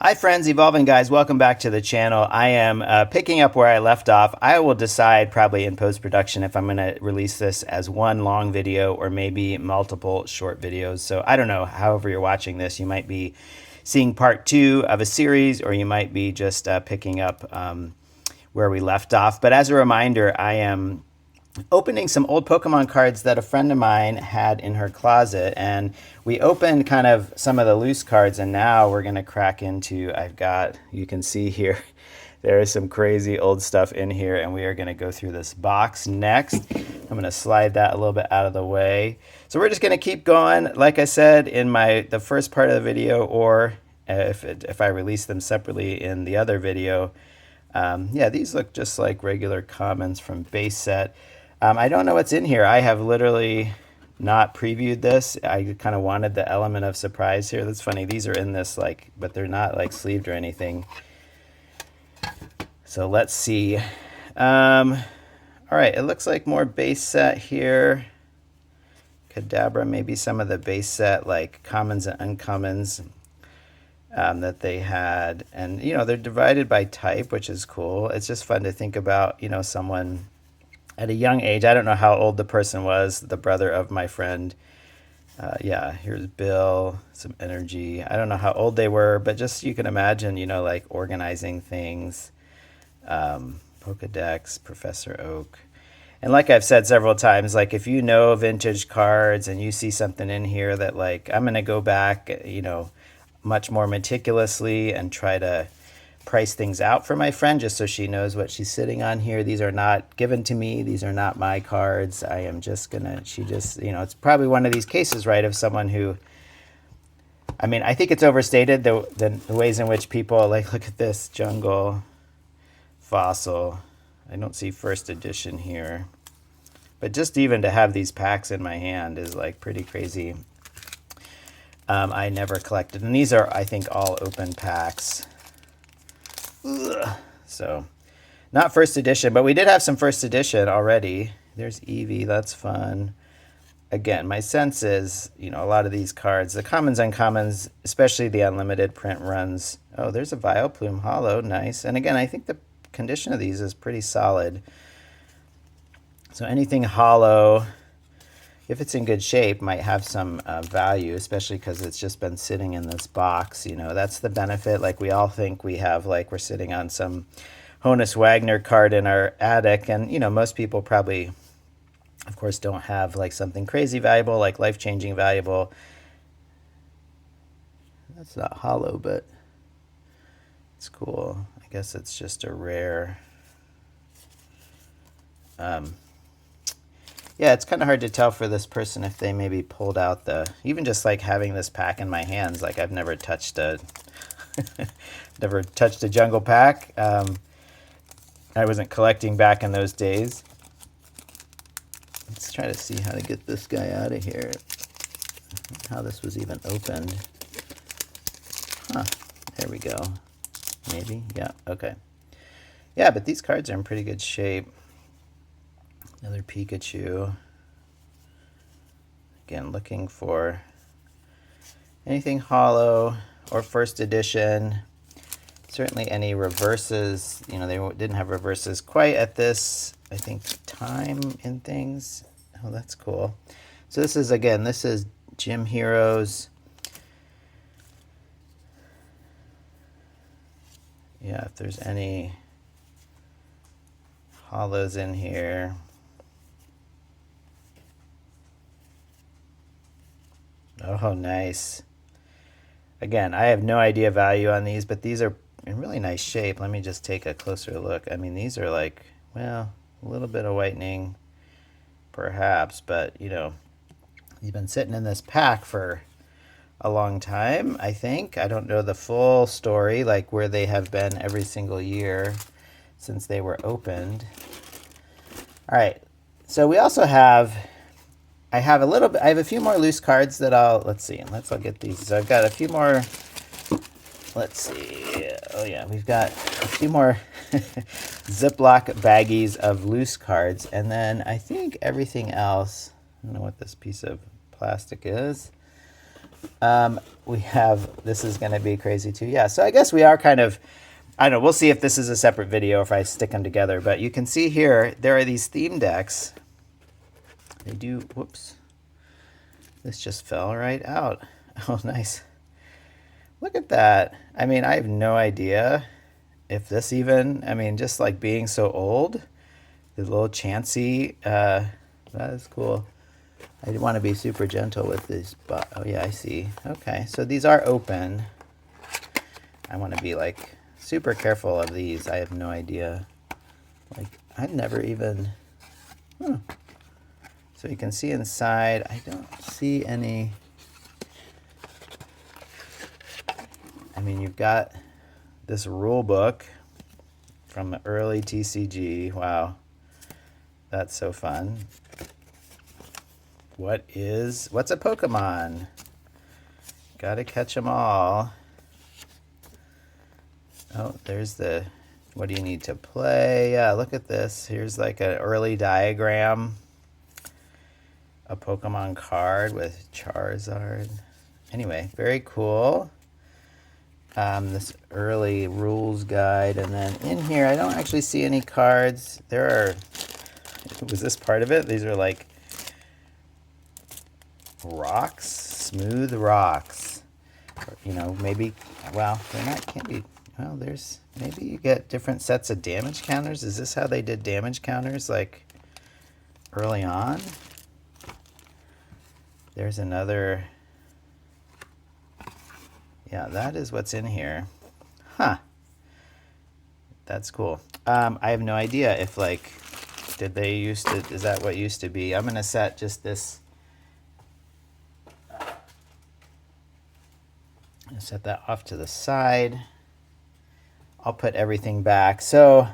Hi friends, Evolving Guys, welcome back to the channel. I am picking up where I left off. I will decide probably in post-production if I'm going to release this as one long video or maybe multiple short videos. So I don't know, however you're watching this, you might be seeing part 2 of a series, or you might be just picking up where we left off. But as a reminder, I am opening some old Pokemon cards that a friend of mine had in her closet, and we opened kind of some of the loose cards, and now we're going to crack into, you can see here, there is some crazy old stuff in here, and we are going to go through this box next. I'm going to slide that a little bit out of the way. So we're just going to keep going, like I said in the first part of the video, or if I release them separately in the other video. Yeah, these look just like regular commons from base set. I don't know what's in here. I have literally not previewed this. I kind of wanted the element of surprise here. That's funny. These are in this, but they're not sleeved or anything. So let's see. All right, it looks like more base set here. Kadabra, maybe some of the base set commons and uncommons that they had. And, they're divided by type, which is cool. It's just fun to think about, someone at a young age. I don't know how old the person was, the brother of my friend. Yeah, here's Bill, some energy. I don't know how old they were, but just you can imagine, organizing things. Pokedex, Professor Oak. And like I've said several times, if you know vintage cards and you see something in here that I'm going to go back, much more meticulously and try to price things out for my friend just so she knows what she's sitting on here. These are not given to me. These are not my cards. I am just gonna, it's probably one of these cases, right, of someone who, I think it's overstated the ways in which people, look at this, Jungle, Fossil. I don't see first edition here. But just even to have these packs in my hand is pretty crazy. I never collected, and these are, I think, all open packs. Ugh. So, not first edition, but we did have some first edition already. There's Eevee, that's fun. Again, my sense is, a lot of these cards, the commons, uncommons, especially the unlimited print runs. Oh, there's a Vileplume Holo, nice. And again, I think the condition of these is pretty solid. So anything holo, if it's in good shape, might have some value, especially because it's just been sitting in this box. That's the benefit. We all think we have, we're sitting on some Honus Wagner card in our attic. And, most people probably, of course, don't have, something crazy valuable, life-changing valuable. That's not hollow, but it's cool. I guess it's just a rare. Yeah, it's kind of hard to tell for this person if they maybe pulled out even just having this pack in my hands, I've never touched a, never touched a jungle pack. I wasn't collecting back in those days. Let's try to see how to get this guy out of here. How this was even opened. Huh, there we go. Maybe, yeah, okay. Yeah, but these cards are in pretty good shape. Another Pikachu. Again, looking for anything holo or first edition. Certainly any reverses. They didn't have reverses quite at this, I think, time in things. Oh, that's cool. So this is, again, this is Gym Heroes. Yeah, if there's any holos in here. Oh, nice. Again, I have no idea value on these, but these are in really nice shape. Let me just take a closer look. These are well, a little bit of whitening, perhaps, but, you've been sitting in this pack for a long time, I think. I don't know the full story, where they have been every single year since they were opened. All right, so we also have... I have a few more loose cards that let's see, I'll get these. So I've got a few more, let's see, oh yeah, we've got a few more Ziploc baggies of loose cards, and then I think everything else, I don't know what this piece of plastic is. We have, this is going to be crazy too. Yeah, so I guess we are kind of, I don't know, we'll see if this is a separate video if I stick them together. But you can see here, there are these theme decks. They do, whoops. This just fell right out. Oh, nice. Look at that. I mean, I have no idea if this even, I mean, just like being so old, the little chancy, that is cool. I want to be super gentle with these, but oh yeah, I see. Okay, so these are open. I want to be like super careful of these. I have no idea. Like, I've never even, So you can see inside, I don't see any, I mean, you've got this rule book from the early TCG. Wow, that's so fun. What's a Pokemon? Gotta catch them all. Oh, there's the, what do you need to play? Yeah, look at this. Here's like an early diagram. A Pokemon card with Charizard. Anyway, very cool. This early rules guide. And then in here, I don't actually see any cards. There are, was this part of it? These are like rocks, smooth rocks. You know, maybe, well, they're not, can't be, well, there's, maybe you get different sets of damage counters. Is this how they did damage counters, like, early on? There's another, yeah, that is what's in here. Huh. That's cool. I have no idea if, like, did they used to, is that what used to be? I'm going to set just this, set that off to the side. I'll put everything back. So,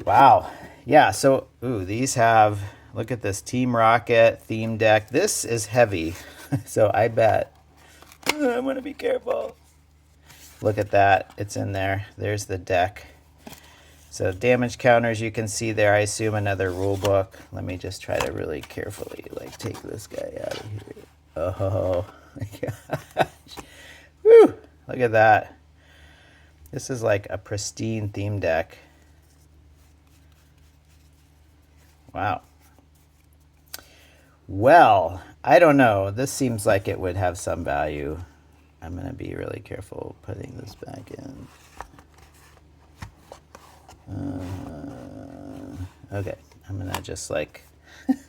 wow. Yeah, so, ooh, these have, look at this Team Rocket theme deck. This is heavy, so I bet. I want to be careful. Look at that. It's in there. There's the deck. So damage counters you can see there. I assume another rule book. Let me just try to really carefully, like, take this guy out of here. Oh, my gosh. Woo! Look at that. This is like a pristine theme deck. Wow. Well, I don't know. This seems like it would have some value. I'm going to be really careful putting this back in. Okay, I'm going to just like,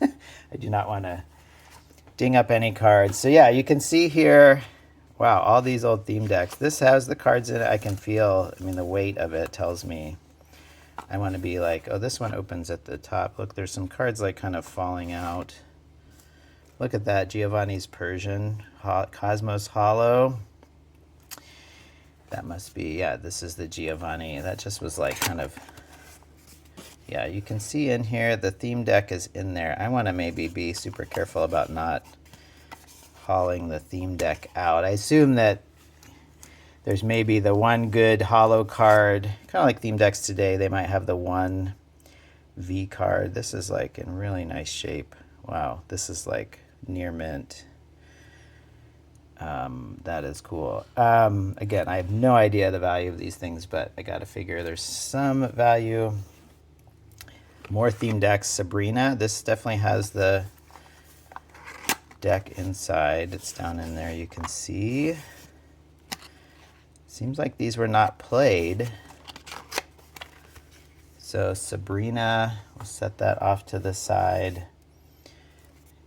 I do not want to ding up any cards. So yeah, you can see here, wow, all these old theme decks. This has the cards in it. I can feel, I mean, the weight of it tells me I want to be like, oh, this one opens at the top. Look, there's some cards like kind of falling out. Look at that, Giovanni's Persian, Cosmos Hollow. That must be, yeah, this is the Giovanni. That just was like kind of, yeah, you can see in here the theme deck is in there. I want to maybe be super careful about not hauling the theme deck out. I assume that there's maybe the one good holo card, kind of like theme decks today. They might have the one V card. This is like in really nice shape. Wow, this is like near mint. That is cool. Again, I have no idea the value of these things, but I got to figure there's some value. More theme decks. Sabrina. This definitely has the deck inside. It's down in there. You can see. Seems like these were not played. So Sabrina, we'll set that off to the side.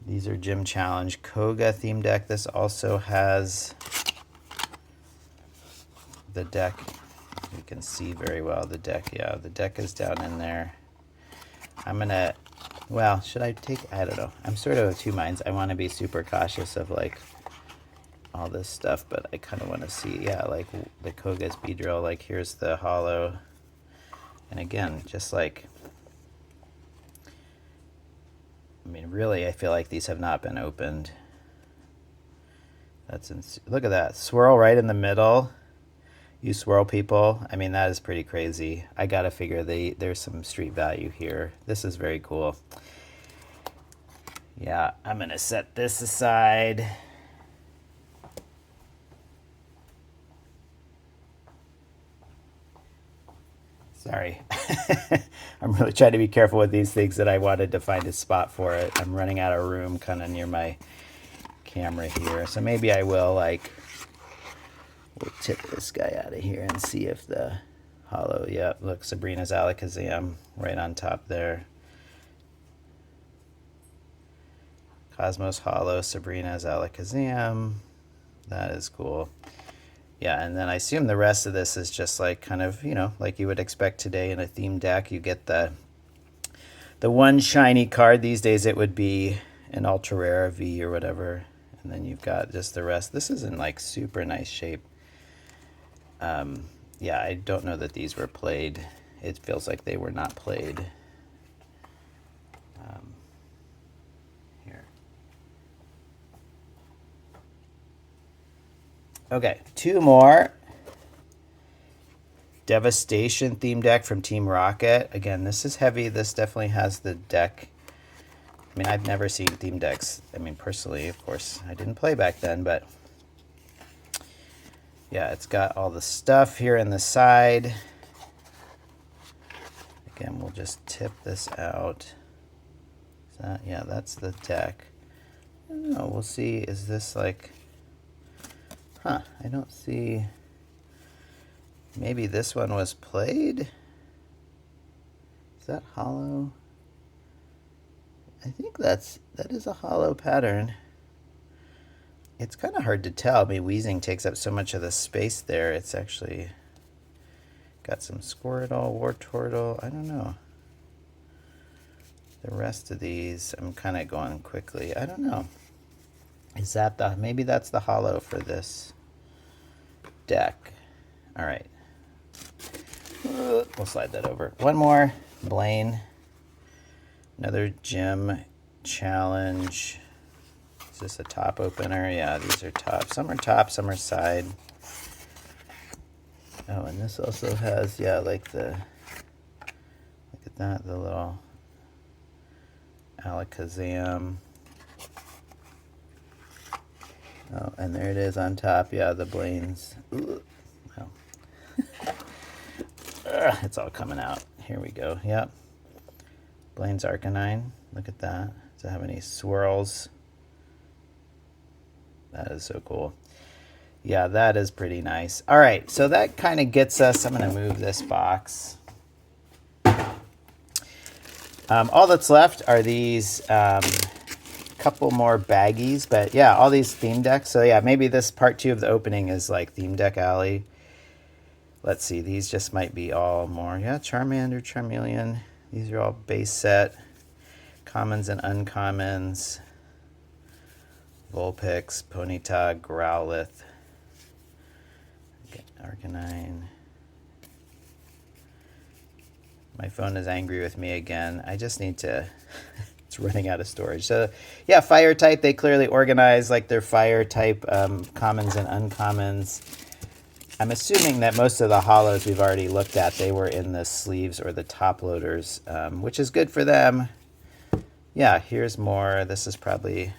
These are Gym Challenge Koga theme deck. This also has the deck. You can see very well the deck. Yeah, the deck is down in there. I'm going to, well, should I take, I don't know. I'm sort of of two minds. I want to be super cautious of like all this stuff, but I kind of want to see, yeah, like the Koga's Beedrill, like here's the hollow. And again, just like, I mean, really, I feel like these have not been opened. That's look at that. Swirl right in the middle. You swirl people. I mean, that is pretty crazy. I got to figure there's some street value here. This is very cool. Yeah, I'm going to set this aside. Sorry. I'm really trying to be careful with these things that I wanted to find a spot for it. I'm running out of room kind of near my camera here. So maybe I will we'll tip this guy out of here and see if the hollow, yep, look, Sabrina's Alakazam right on top there. Cosmos Hollow, Sabrina's Alakazam. That is cool. Yeah, and then I assume the rest of this is just like kind of, like you would expect today in a theme deck. You get the one shiny card. These days it would be an ultra rare V or whatever. And then you've got just the rest. This is in like super nice shape. Yeah, I don't know that these were played. It feels like they were not played. Here. Okay, two more. Devastation theme deck from Team Rocket. Again, this is heavy. This definitely has the deck. I mean, I've never seen theme decks. I mean, personally, of course, I didn't play back then, but yeah, it's got all the stuff here in the side. Again, we'll just tip this out. Yeah, that's the deck. I don't know, we'll see. Is this like... I don't see... Maybe this one was played? Is that hollow? I think that is a hollow pattern. It's kind of hard to tell. I mean, Weezing takes up so much of the space there. It's actually got some Squirtle, Wartortle. I don't know. The rest of these, I'm kind of going quickly. I don't know. Is that maybe that's the hollow for this deck. All right. We'll slide that over. One more. Blaine. Another gym challenge. Is this a top opener? Yeah, these are top. Some are side. Oh, and this also has, yeah, like look at that, the little Alakazam. Oh, and there it is on top. Yeah, the Blaine's. Ooh. Oh. It's all coming out. Here we go. Yep. Blaine's Arcanine. Look at that. Does it have any swirls? That is so cool. Yeah, that is pretty nice. All right, so that kind of gets us. I'm going to move this box. All that's left are these couple more baggies, but yeah, all these theme decks. So yeah, maybe this part 2 of the opening is like theme deck alley. Let's see, these just might be all more. Yeah, Charmander, Charmeleon. These are all base set. Commons and uncommons. Vulpix, Ponyta, Growlithe. Okay, Arcanine. My phone is angry with me again. I just need to... It's running out of storage. So, yeah, fire type. They clearly organize like their fire type commons and uncommons. I'm assuming that most of the hollows we've already looked at, they were in the sleeves or the top loaders, which is good for them. Yeah, here's more. This is probably...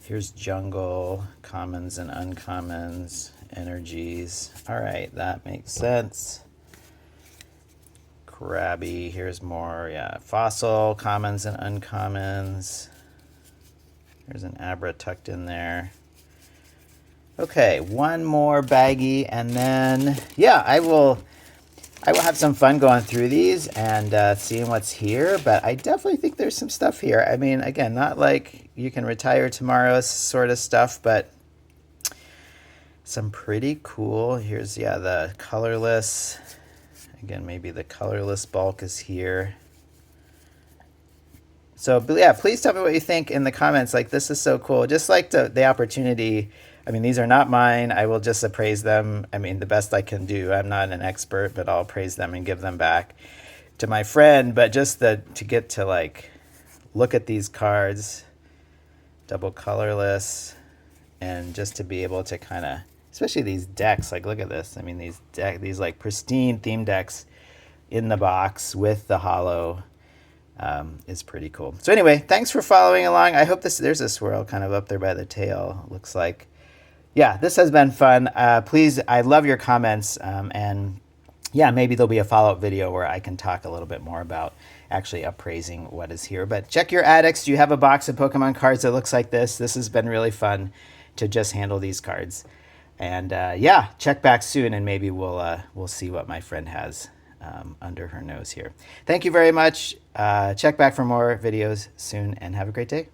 Here's jungle, commons and uncommons, energies. All right, that makes sense. Krabby, here's more, yeah, fossil, commons and uncommons. There's an Abra tucked in there. Okay, one more baggie, and then, yeah, I will have some fun going through these and seeing what's here, but I definitely think there's some stuff here. I mean, again, not like you can retire tomorrow sort of stuff, but some pretty cool. Here's, yeah, the colorless. Again, maybe the colorless bulk is here. So, yeah, please tell me what you think in the comments. Like, this is so cool. Just like the opportunity. I mean, these are not mine. I will just appraise them. I mean, the best I can do. I'm not an expert, but I'll praise them and give them back to my friend. But just to get to, like, look at these cards, double colorless, and just to be able to kind of, especially these decks, like, look at this. I mean, these like pristine theme decks in the box with the hollow is pretty cool. So anyway, thanks for following along. I hope there's a swirl kind of up there by the tail, looks like. Yeah, this has been fun. Please, I love your comments, and yeah, maybe there'll be a follow-up video where I can talk a little bit more about actually appraising what is here. But check your attics. Do you have a box of Pokemon cards that looks like this? This has been really fun to just handle these cards. And yeah, check back soon, and maybe we'll see what my friend has under her nose here. Thank you very much. Check back for more videos soon, and have a great day.